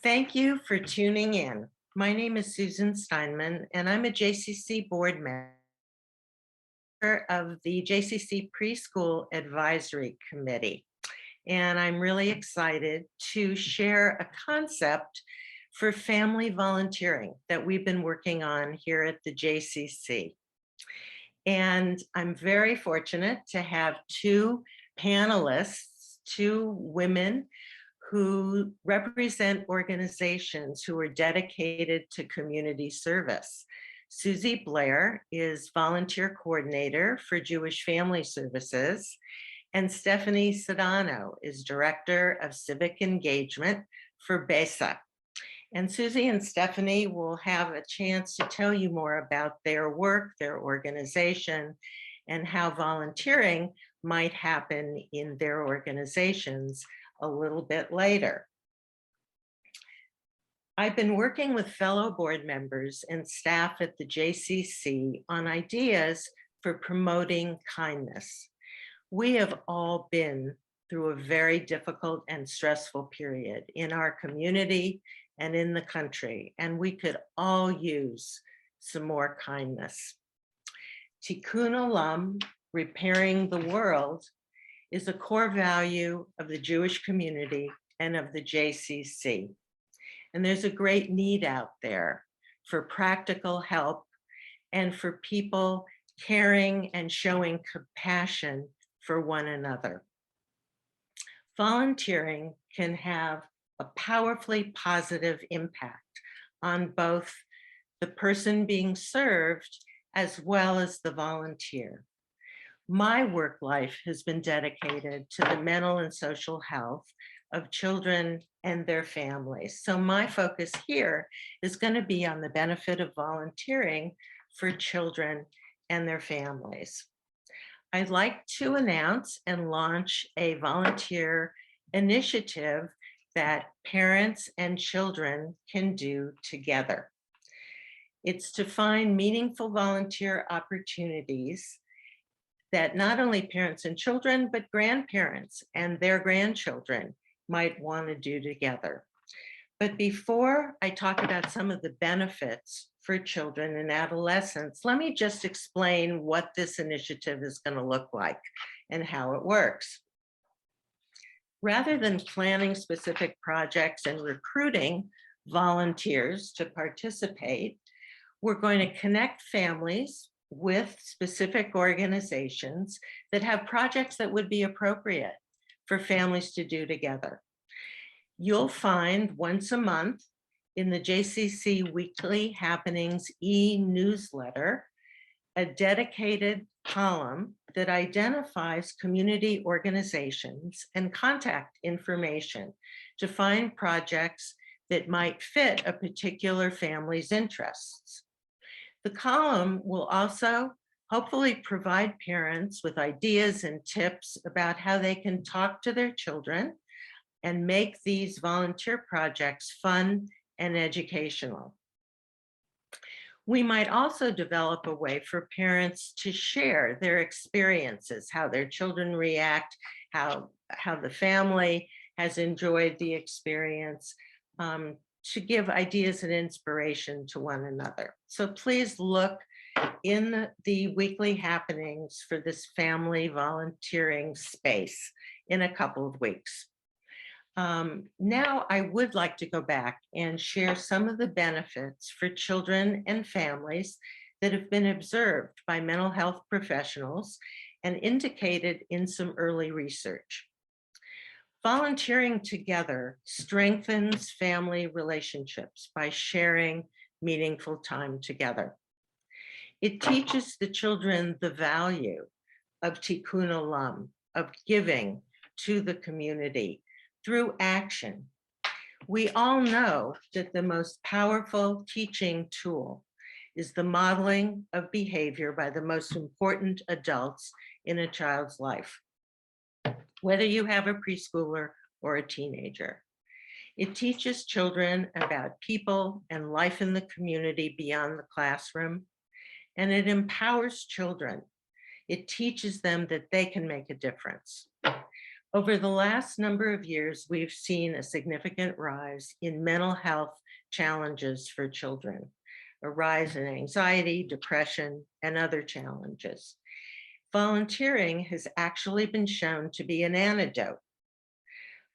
Thank you for tuning in. My name is Susan Steinman, and I'm a JCC board member of the JCC Preschool Advisory Committee. And I'm really excited to share a concept for family volunteering that we've been working on here at the JCC. And I'm very fortunate to have two panelists, two women who represent organizations who are dedicated to community service. Susie Blair is volunteer coordinator for Jewish Family Services, and Stephanie Sedano is director of civic engagement for BESA. And Susie and Stephanie will have a chance to tell you more about their work, their organization, and how volunteering might happen in their organizations a little bit later. I've been working with fellow board members and staff at the JCC on ideas for promoting kindness. We have all been through a very difficult and stressful period in our community and in the country, and we could all use some more kindness. Tikkun olam, repairing the world, is a core value of the Jewish community and of the JCC. And there's a great need out there for practical help and for people caring and showing compassion for one another. Volunteering can have a powerfully positive impact on both the person being served as well as the volunteer. My work life has been dedicated to the mental and social health of children and their families. So my focus here is going to be on the benefit of volunteering for children and their families. I'd like to announce and launch a volunteer initiative that parents and children can do together. It's to find meaningful volunteer opportunities that not only parents and children, but grandparents and their grandchildren might want to do together. But before I talk about some of the benefits for children and adolescents, let me just explain what this initiative is going to look like and how it works. Rather than planning specific projects and recruiting volunteers to participate, we're going to connect families with specific organizations that have projects that would be appropriate for families to do together. You'll find once a month in the JCC Weekly Happenings e-newsletter a dedicated column that identifies community organizations and contact information to find projects that might fit a particular family's interests. The column will also hopefully provide parents with ideas and tips about how they can talk to their children and make these volunteer projects fun and educational. We might also develop a way for parents to share their experiences, how their children react, how the family has enjoyed the experience, to give ideas and inspiration to one another. So please look in the weekly happenings for this family volunteering space in a couple of weeks. Now I would like to go back and share some of the benefits for children and families that have been observed by mental health professionals and indicated in some early research. Volunteering together strengthens family relationships by sharing meaningful time together. It teaches the children the value of tikkun olam, of giving to the community through action. We all know that the most powerful teaching tool is the modeling of behavior by the most important adults in a child's life, whether you have a preschooler or a teenager. It teaches children about people and life in the community beyond the classroom, and it empowers children. It teaches them that they can make a difference. Over the last number of years, we've seen a significant rise in mental health challenges for children, a rise in anxiety, depression, and other challenges. Volunteering has actually been shown to be an antidote.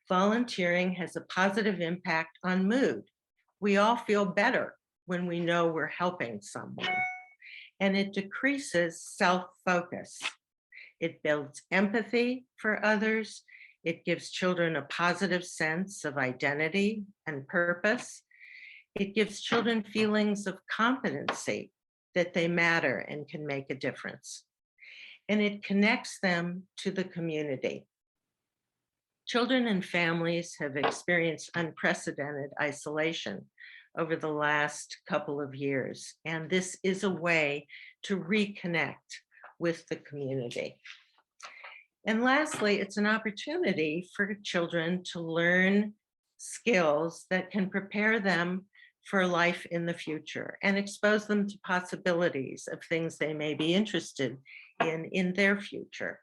Volunteering has a positive impact on mood. We all feel better when we know we're helping someone, and it decreases self-focus. It builds empathy for others. It gives children a positive sense of identity and purpose. It gives children feelings of competency, that they matter and can make a difference. And it connects them to the community. Children and families have experienced unprecedented isolation over the last couple of years, and this is a way to reconnect with the community. And lastly, it's an opportunity for children to learn skills that can prepare them for life in the future and expose them to possibilities of things they may be interested in their future.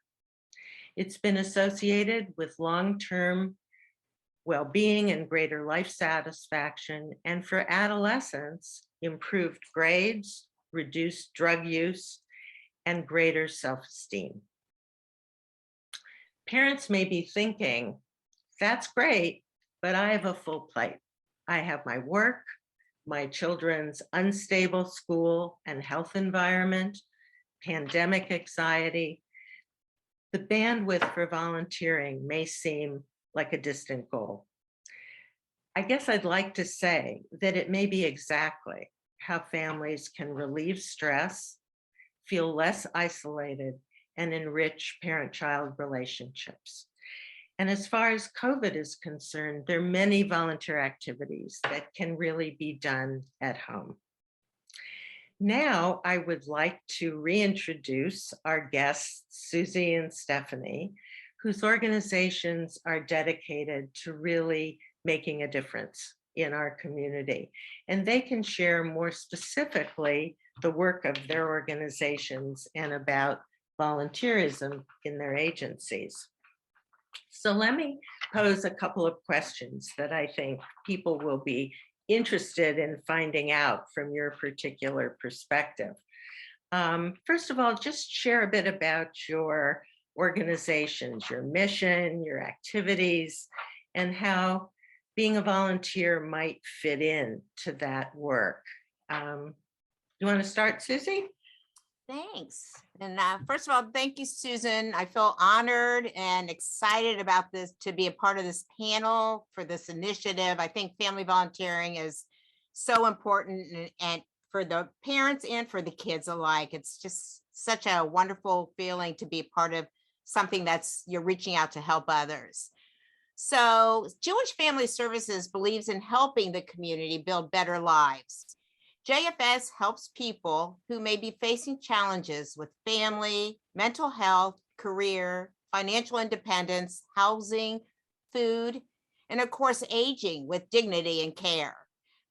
It's been associated with long-term well-being and greater life satisfaction, and for adolescents, improved grades, reduced drug use, and greater self-esteem. Parents may be thinking, that's great, but I have a full plate. I have my work, my children's unstable school and health environment, pandemic anxiety. The bandwidth for volunteering may seem like a distant goal. I guess I'd like to say that it may be exactly how families can relieve stress, feel less isolated, and enrich parent-child relationships. And as far as COVID is concerned, there are many volunteer activities that can really be done at home. Now, I would like to reintroduce our guests, Susie and Stephanie, whose organizations are dedicated to really making a difference in our community. And they can share more specifically the work of their organizations and about volunteerism in their agencies. So let me pose a couple of questions that I think people will be interested in finding out from your particular perspective. First of all, just share a bit about your organizations, your mission, your activities, and how being a volunteer might fit in to that work. You want to start, Susie? Thanks. And first of all, thank you, Susan. I feel honored and excited about this, to be a part of this panel for this initiative. I think family volunteering is so important, and for the parents and for the kids alike. It's just such a wonderful feeling to be a part of something that's you're reaching out to help others. So Jewish Family Services believes in helping the community build better lives. JFS helps people who may be facing challenges with family, mental health, career, financial independence, housing, food, and of course, aging with dignity and care.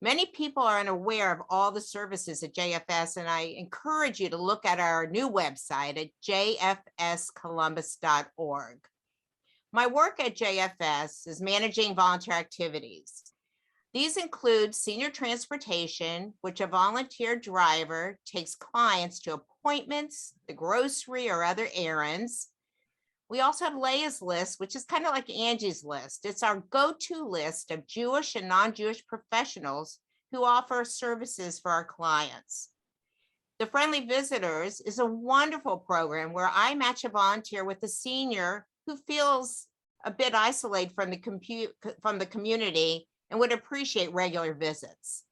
Many people are unaware of all the services at JFS, and I encourage you to look at our new website at jfscolumbus.org. My work at JFS is managing volunteer activities. These include senior transportation, which a volunteer driver takes clients to appointments, the grocery, or other errands. We also have Leia's List, which is kind of like Angie's List. It's our go-to list of Jewish and non-Jewish professionals who offer services for our clients. The Friendly Visitors is a wonderful program where I match a volunteer with a senior who feels a bit isolated from the community and would appreciate regular visits.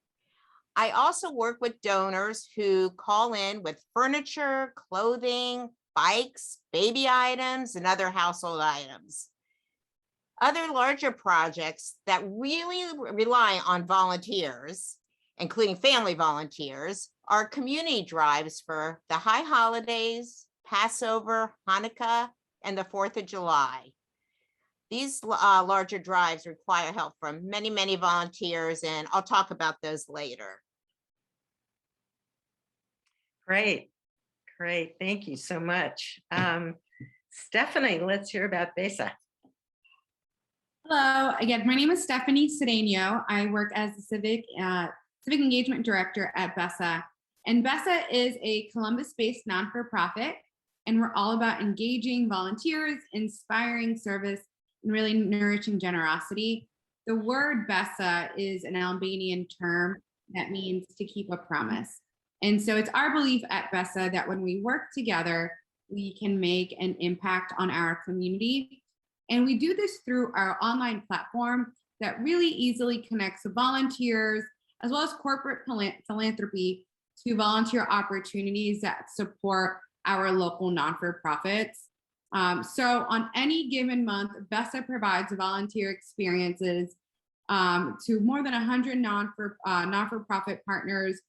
I also work with donors who call in with furniture, clothing, bikes, baby items, and other household items. Other larger projects that really rely on volunteers, including family volunteers, are community drives for the high holidays, Passover, Hanukkah, and the 4th of July. These larger drives require help from many, many volunteers, and I'll talk about those later. Great, great. Thank you so much. Stephanie, let's hear about BESA. Hello, again, my name is Stephanie Cedeno. I work as the Civic Engagement Director at BESA. And BESA is a Columbus-based non-for-profit, and we're all about engaging volunteers, inspiring service, and really nourishing generosity. The word BESA is an Albanian term that means to keep a promise. And so it's our belief at BESA that when we work together, we can make an impact on our community. And we do this through our online platform that really easily connects volunteers as well as corporate philanthropy to volunteer opportunities that support our local non-for-profits. So on any given month, BESA provides volunteer experiences to more than 100 non-for-profit partners,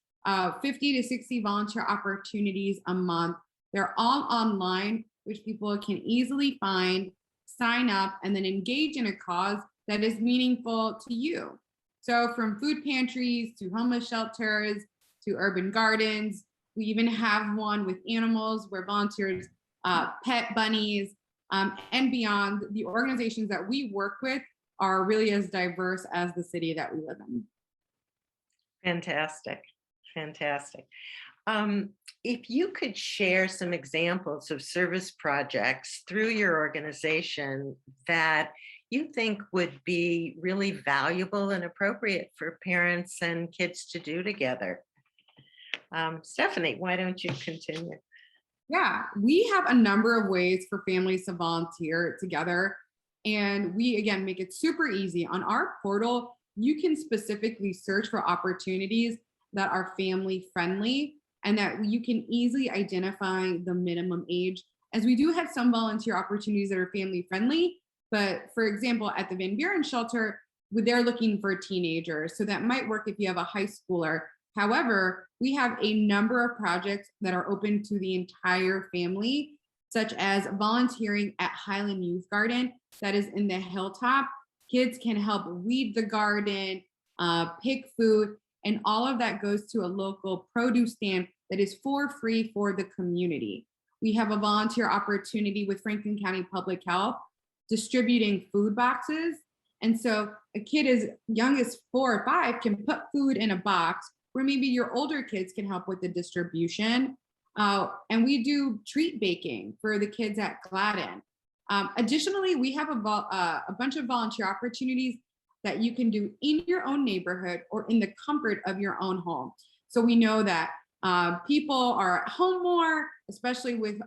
50 to 60 volunteer opportunities a month. They're all online, which people can easily find, sign up, and then engage in a cause that is meaningful to you. So from food pantries to homeless shelters to urban gardens, we even have one with animals where volunteers pet bunnies and beyond. The organizations that we work with are really as diverse as the city that we live in. Fantastic, fantastic. If you could share some examples of service projects through your organization that you think would be really valuable and appropriate for parents and kids to do together. Stephanie, why don't you continue? Yeah, we have a number of ways for families to volunteer together. And we, again, make it super easy. On our portal, you can specifically search for opportunities that are family friendly and that you can easily identify the minimum age, as we do have some volunteer opportunities that are family friendly. But for example, at the Van Buren shelter, they're looking for teenagers. So that might work if you have a high schooler. However, we have a number of projects that are open to the entire family, such as volunteering at Highland Youth Garden that is in the Hilltop. Kids can help weed the garden, pick food, and all of that goes to a local produce stand that is for free for the community. We have a volunteer opportunity with Franklin County Public Health distributing food boxes. And so a kid as young as 4 or 5 can put food in a box, where maybe your older kids can help with the distribution. And we do treat baking for the kids at Gladden. Additionally, we have a bunch of volunteer opportunities that you can do in your own neighborhood or in the comfort of your own home. So we know that people are at home more, especially with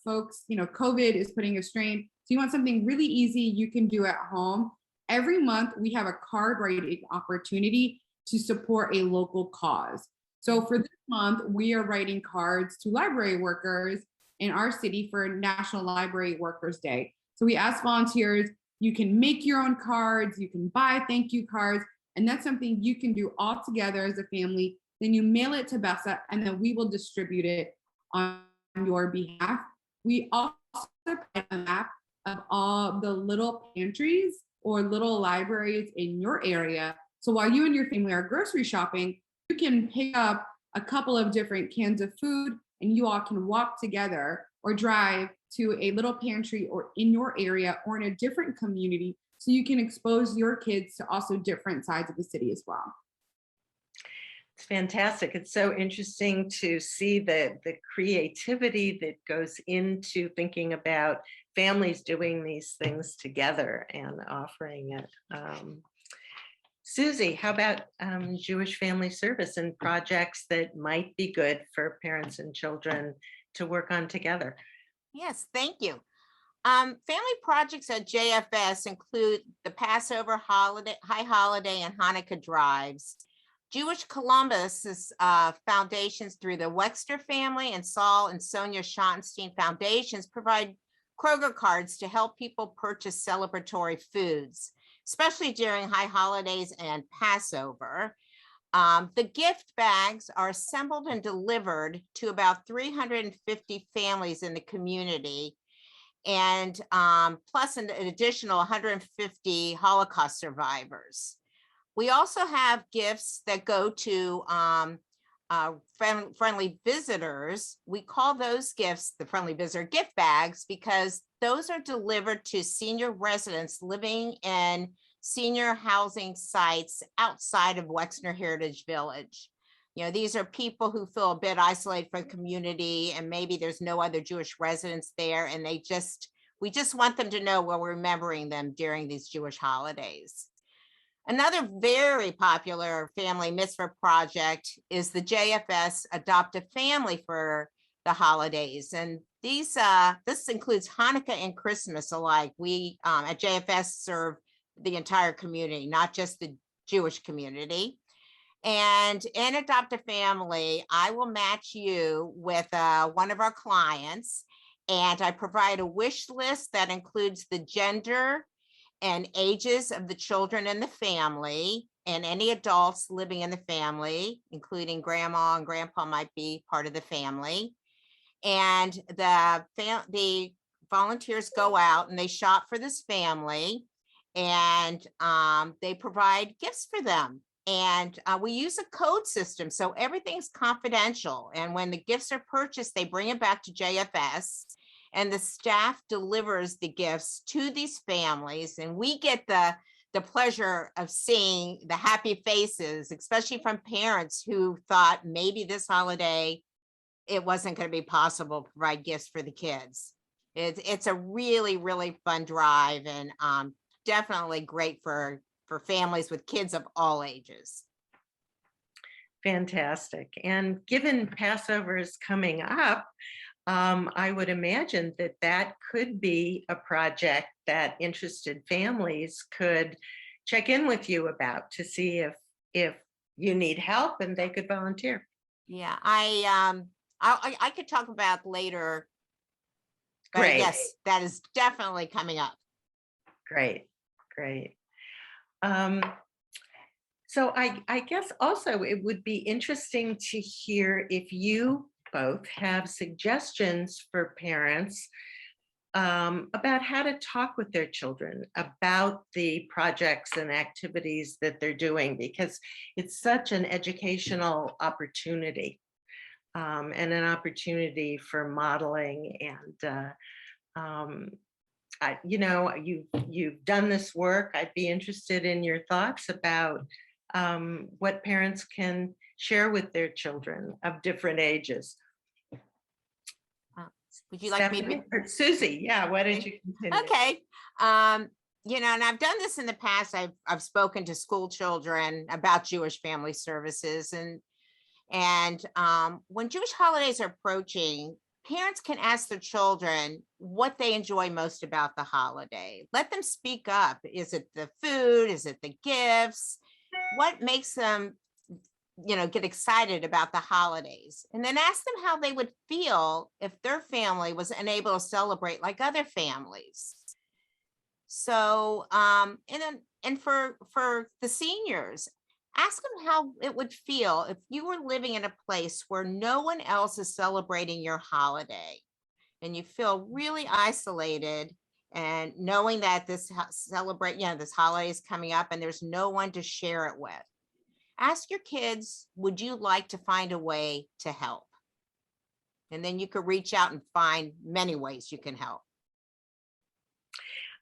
folks, COVID is putting a strain. So you want something really easy you can do at home. Every month, we have a card writing opportunity to support a local cause. So for this month, we are writing cards to library workers in our city for National Library Workers Day. So we ask volunteers, you can make your own cards, you can buy thank you cards, and that's something you can do all together as a family. Then you mail it to BESA, and then we will distribute it on your behalf. We also provide a map of all the little pantries or little libraries in your area. So while you and your family are grocery shopping, you can pick up a couple of different cans of food and you all can walk together or drive to a little pantry or in your area or in a different community, so you can expose your kids to also different sides of the city as well. It's fantastic. It's so interesting to see the creativity that goes into thinking about families doing these things together and offering it. Susie, how about Jewish Family Service and projects that might be good for parents and children to work on together? Yes, thank you. Family projects at JFS include the Passover holiday, High Holiday, and Hanukkah drives. Jewish Columbus foundations through the Wexter family and Saul and Sonia Schottenstein foundations provide Kroger cards to help people purchase celebratory foods, especially during high holidays and Passover. The gift bags are assembled and delivered to about 350 families in the community, and plus an additional 150 Holocaust survivors. We also have gifts that go to friendly visitors, we call those gifts the friendly visitor gift bags because those are delivered to senior residents living in senior housing sites outside of Wexner Heritage Village. You know, these are people who feel a bit isolated from the community and maybe there's no other Jewish residents there. And we just want them to know we're remembering them during these Jewish holidays. Another very popular family mitzvah project is the JFS Adopt a Family for the holidays. And this includes Hanukkah and Christmas alike. We at JFS serve the entire community, not just the Jewish community. And in Adopt a Family, I will match you with one of our clients, and I provide a wish list that includes the gender and ages of the children in the family and any adults living in the family, including grandma and grandpa might be part of the family. And the volunteers go out and they shop for this family and they provide gifts for them. And we use a code system, so everything's confidential. And when the gifts are purchased, they bring it back to JFS. And the staff delivers the gifts to these families. And we get the pleasure of seeing the happy faces, especially from parents who thought maybe this holiday, it wasn't going to be possible to provide gifts for the kids. It's a really, really fun drive and definitely great for families with kids of all ages. Fantastic. And given Passover is coming up, I would imagine that could be a project that interested families could check in with you about to see if you need help and they could volunteer. Yeah, I could talk about later. But Great. Yes, that is definitely coming up. Great. So I guess also it would be interesting to hear if you both have suggestions for parents about how to talk with their children about the projects and activities that they're doing, because it's such an educational opportunity and an opportunity for modeling. And you've done this work. I'd be interested in your thoughts about what parents can share with their children of different ages. Would you like me Stephanie or Susie? Yeah, why don't you continue? Okay. And I've done this in the past. I've spoken to school children about Jewish family services, and when Jewish holidays are approaching, parents can ask their children what they enjoy most about the holiday. Let them speak up. Is it the food? Is it the gifts? What makes them get excited about the holidays? And then ask them how they would feel if their family was unable to celebrate like other families. So and for the seniors, ask them how it would feel if you were living in a place where no one else is celebrating your holiday and you feel really isolated, and knowing that this holiday is coming up and there's no one to share it with. Ask your kids, would you like to find a way to help? And then you could reach out and find many ways you can help.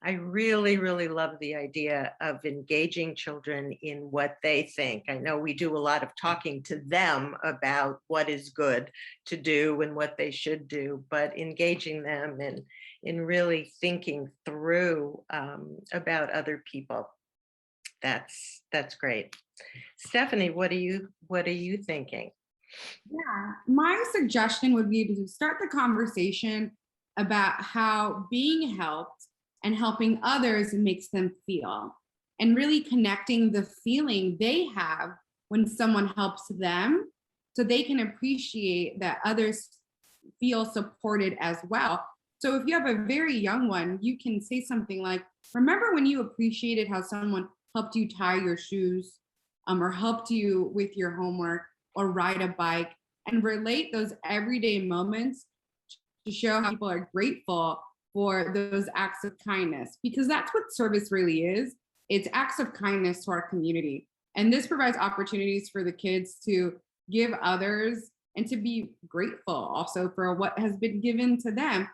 I really, really love the idea of engaging children in what they think. I know we do a lot of talking to them about what is good to do and what they should do, but engaging them in really thinking through about other people. That's great. Stephanie, what are you thinking? Yeah, my suggestion would be to start the conversation about how being helped and helping others makes them feel, and really connecting the feeling they have when someone helps them, so they can appreciate that others feel supported as well. So if you have a very young one, you can say something like, remember when you appreciated how someone helped you tie your shoes, or helped you with your homework or ride a bike, and relate those everyday moments to show how people are grateful for those acts of kindness, because that's what service really is. It's acts of kindness to our community. And this provides opportunities for the kids to give others, and to be grateful also for what has been given to them,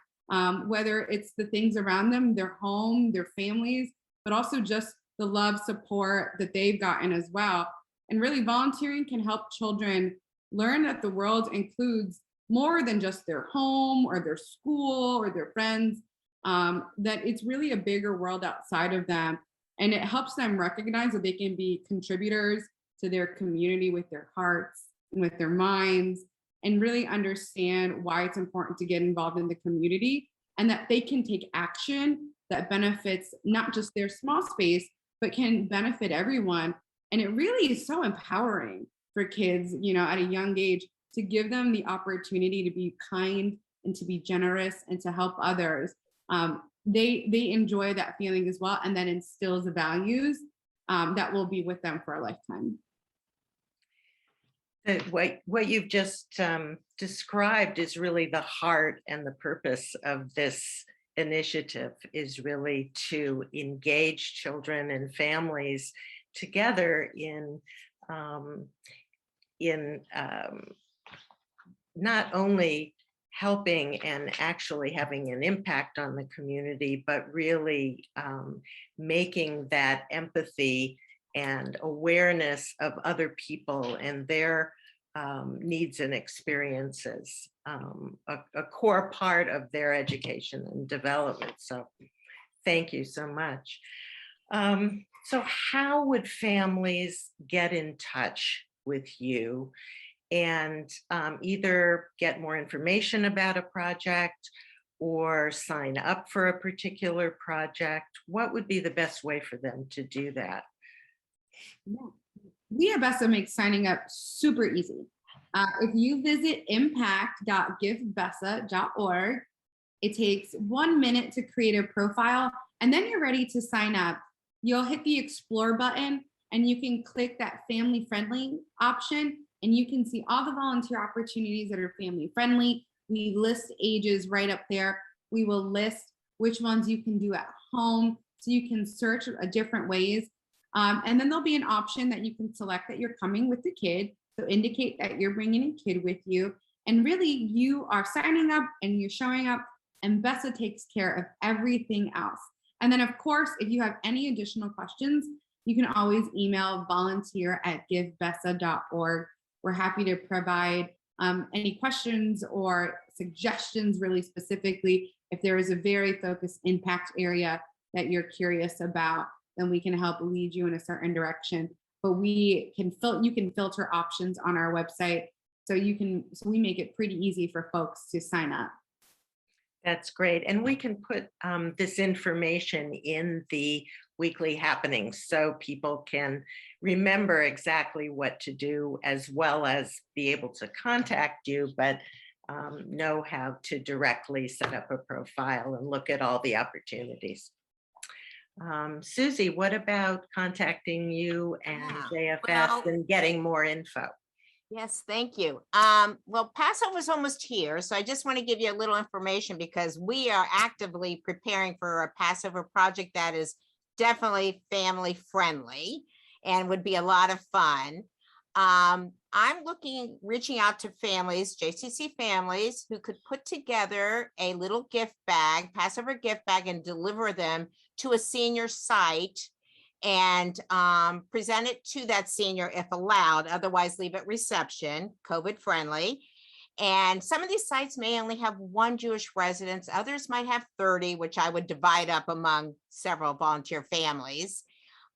whether it's the things around them, their home, their families, but also just the love, support that they've gotten as well. And really, volunteering can help children learn that the world includes more than just their home or their school or their friends, that it's really a bigger world outside of them. And it helps them recognize that they can be contributors to their community with their hearts and with their minds, and really understand why it's important to get involved in the community, and that they can take action that benefits not just their small space, but can benefit everyone. And it really is so empowering for kids, at a young age, to give them the opportunity to be kind and to be generous and to help others. They enjoy that feeling as well, and that instills the values that will be with them for a lifetime. What you've just described is really the heart and the purpose of this initiative, is really to engage children and families together in not only helping and actually having an impact on the community, but really making that empathy and awareness of other people and their needs and experiences a core part of their education and development. So thank you so much. So how would families get in touch with you and either get more information about a project or sign up for a particular project? What would be the best way for them to do that? Yeah. We at BESA make signing up super easy. If you visit impact.givebesa.org, it takes 1 minute to create a profile, and then you're ready to sign up. You'll hit the explore button and you can click that family friendly option, and you can see all the volunteer opportunities that are family friendly. We list ages right up there. We will list which ones you can do at home, so you can search different ways. And then there'll be an option that you can select that you're coming with the kid. So indicate that you're bringing a kid with you. And really, you are signing up and you're showing up, and BESA takes care of everything else. And then, of course, if you have any additional questions, you can always email volunteer@givebesa.org. We're happy to provide any questions or suggestions, really specifically. If there is a very focused impact area that you're curious about, then we can help lead you in a certain direction. But you can filter options on our website, so we make it pretty easy for folks to sign up. That's great. And we can put this information in the weekly happenings so people can remember exactly what to do, as well as be able to contact you, but know how to directly set up a profile and look at all the opportunities. Susie, what about contacting you and JFS and getting more info? Yes, thank you. Well, Passover's almost here, so I just want to give you a little information, because we are actively preparing for a Passover project that is definitely family friendly and would be a lot of fun. I'm reaching out to families, JCC families, who could put together a little gift bag, Passover gift bag, and deliver them to a senior site and present it to that senior if allowed, otherwise leave at reception, COVID friendly. And some of these sites may only have one Jewish resident, others might have 30, which I would divide up among several volunteer families.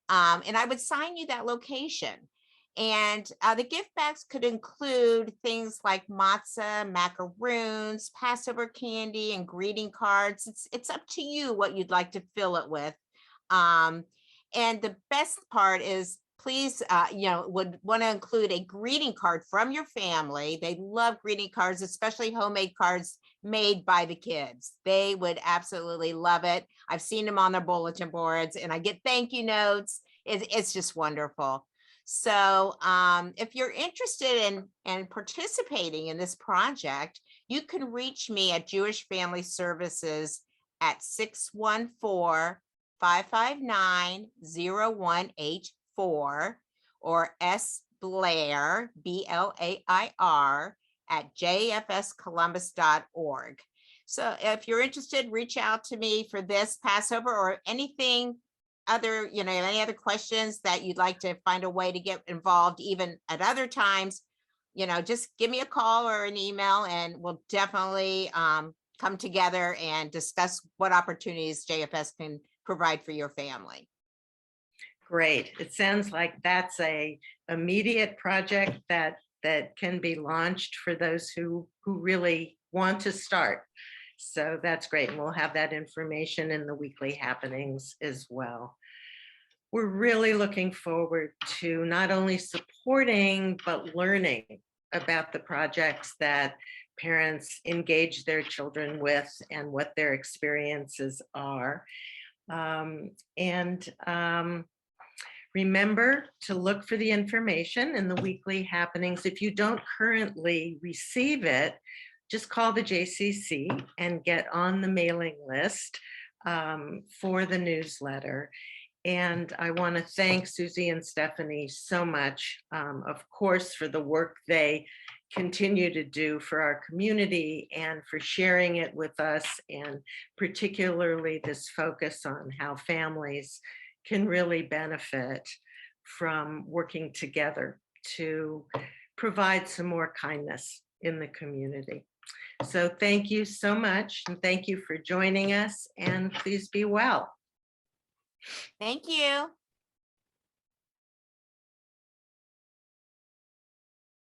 And I would sign you that location. And the gift bags could include things like matzah, macaroons, Passover candy, and greeting cards. It's up to you what you'd like to fill it with. And the best part is, please, would want to include a greeting card from your family. They love greeting cards, especially homemade cards made by the kids. They would absolutely love it. I've seen them on their bulletin boards, and I get thank you notes. It's just wonderful. So if you're interested in participating in this project, you can reach me at Jewish Family Services at 614-559-0184 or Blair, BLAIR, at jfscolumbus.org. So if you're interested, reach out to me for this Passover or anything other, any other questions that you'd like to find a way to get involved, even at other times, just give me a call or an email and we'll definitely come together and discuss what opportunities JFS can provide for your family. Great. It sounds like that's a immediate project that can be launched for those who really want to start. So that's great. And we'll have that information in the weekly happenings as well. We're really looking forward to not only supporting, but learning about the projects that parents engage their children with and what their experiences are. Remember to look for the information in the weekly happenings. If you don't currently receive it, just call the JCC and get on the mailing list for the newsletter. And I want to thank Susie and Stephanie so much, of course, for the work they continue to do for our community and for sharing it with us, and particularly this focus on how families can really benefit from working together to provide some more kindness in the community. So thank you so much, and thank you for joining us, and please be well. Thank you.